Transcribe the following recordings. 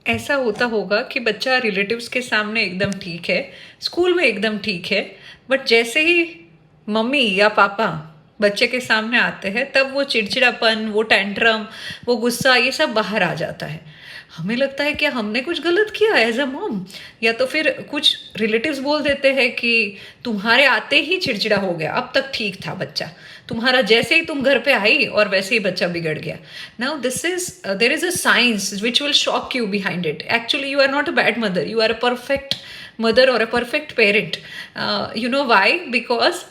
ऐसा होता होगा कि बच्चा रिलेटिव्स के सामने एकदम ठीक है, स्कूल में एकदम ठीक है, बट जैसे ही मम्मी या पापा बच्चे के सामने आते हैं तब वो चिड़चिड़ापन, वो टैंट्रम, वो गुस्सा, ये सब बाहर आ जाता है। हमें लगता है कि हमने कुछ गलत किया एज अ मॉम, या तो फिर कुछ रिलेटिव्स बोल देते हैं कि तुम्हारे आते ही चिड़चिड़ा हो गया, अब तक ठीक था बच्चा, तुम्हारा जैसे ही तुम घर पे आई और वैसे ही बच्चा बिगड़ गया। Now this is there is a science which will shock you behind it. Actually, you are not a bad mother. You are a perfect mother or a perfect parent. You know why? Because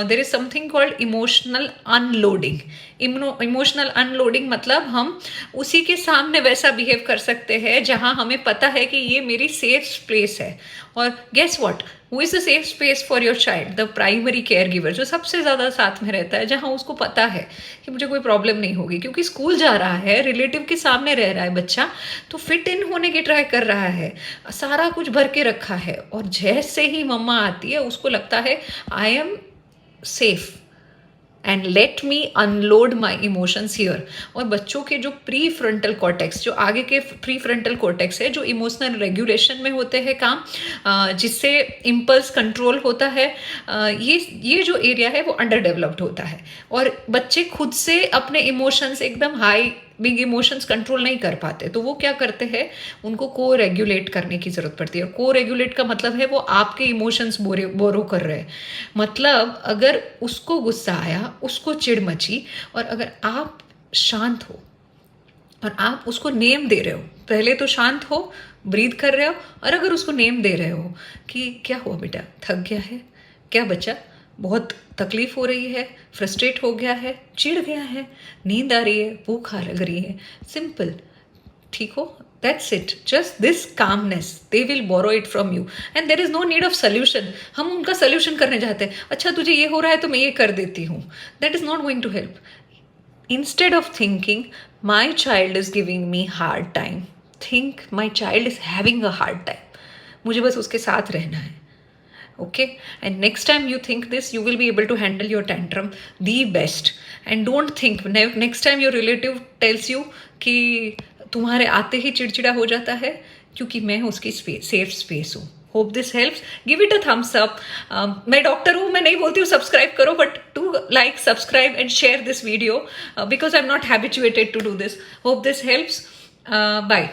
there is something called emotional unloading. Emotional unloading मतलब हम उसी के सामने वैसा behave कर सकते हैं जहां हमें पता है कि ये मेरी सेफ प्लेस है। और guess what, who is the safe space for your child? The primary care giver, जो सबसे ज़्यादा साथ में रहता है, जहाँ उसको पता है कि मुझे कोई प्रॉब्लम नहीं होगी, क्योंकि स्कूल जा रहा है, रिलेटिव के सामने रह रहा है बच्चा, तो फिट इन होने की ट्राई कर रहा है, सारा कुछ भर के रखा है। और जैसे ही मम्मा आती है उसको लगता है I am safe and let me unload my emotions here. और बच्चों के जो प्री फ्रंटल कॉर्टेक्स, जो आगे के प्री फ्रंटल कॉर्टेक्स है, जो इमोशनल रेगुलेशन में होते हैं काम, जिससे इम्पल्स कंट्रोल होता है, ये जो एरिया है वो अंडर डेवलप्ड होता है। और बच्चे खुद से अपने इमोशंस, एकदम हाई बिग इमोशंस कंट्रोल नहीं कर पाते, तो वो क्या करते हैं, उनको को रेगुलेट करने की ज़रूरत पड़ती है। को रेगुलेट का मतलब है वो आपके इमोशंस बोरो कर रहे हैं। मतलब अगर उसको गुस्सा आया, उसको चिढ़ मची, और अगर आप शांत हो और आप उसको नेम दे रहे हो, पहले तो शांत हो, ब्रीथ कर रहे हो, और अगर उसको नेम दे रहे हो कि क्या हुआ बेटा, थक गया है क्या बच्चा, बहुत तकलीफ हो रही है, फ्रस्ट्रेट हो गया है, चिढ़ गया है, नींद आ रही है, भूख लग रही है, सिंपल, ठीक हो, that's it, just this calmness they will borrow it from you, and there is no need of solution. हम उनका सोल्यूशन करने जाते हैं, अच्छा तुझे ये हो रहा है तो मैं ये कर देती हूँ, that is not going to help. Instead of thinking, my child is giving me hard time, think my child is having a hard time. मुझे बस उसके साथ रहना है। Okay? And next time you think this, you will be able to handle your tantrum the best. And don't think, next time your relative tells you कि तुम्हारे आते ही चिड़चिड़ा हो जाता है, क्योंकि मैं उसकी सेफ स्पेस हूँ। Hope this helps, give it a thumbs up. मैं डॉक्टर हूँ, मैं नहीं बोलती हूँ सब्सक्राइब करो, but to like, subscribe and share this video, because I am not habituated to do this. Hope this helps. Bye.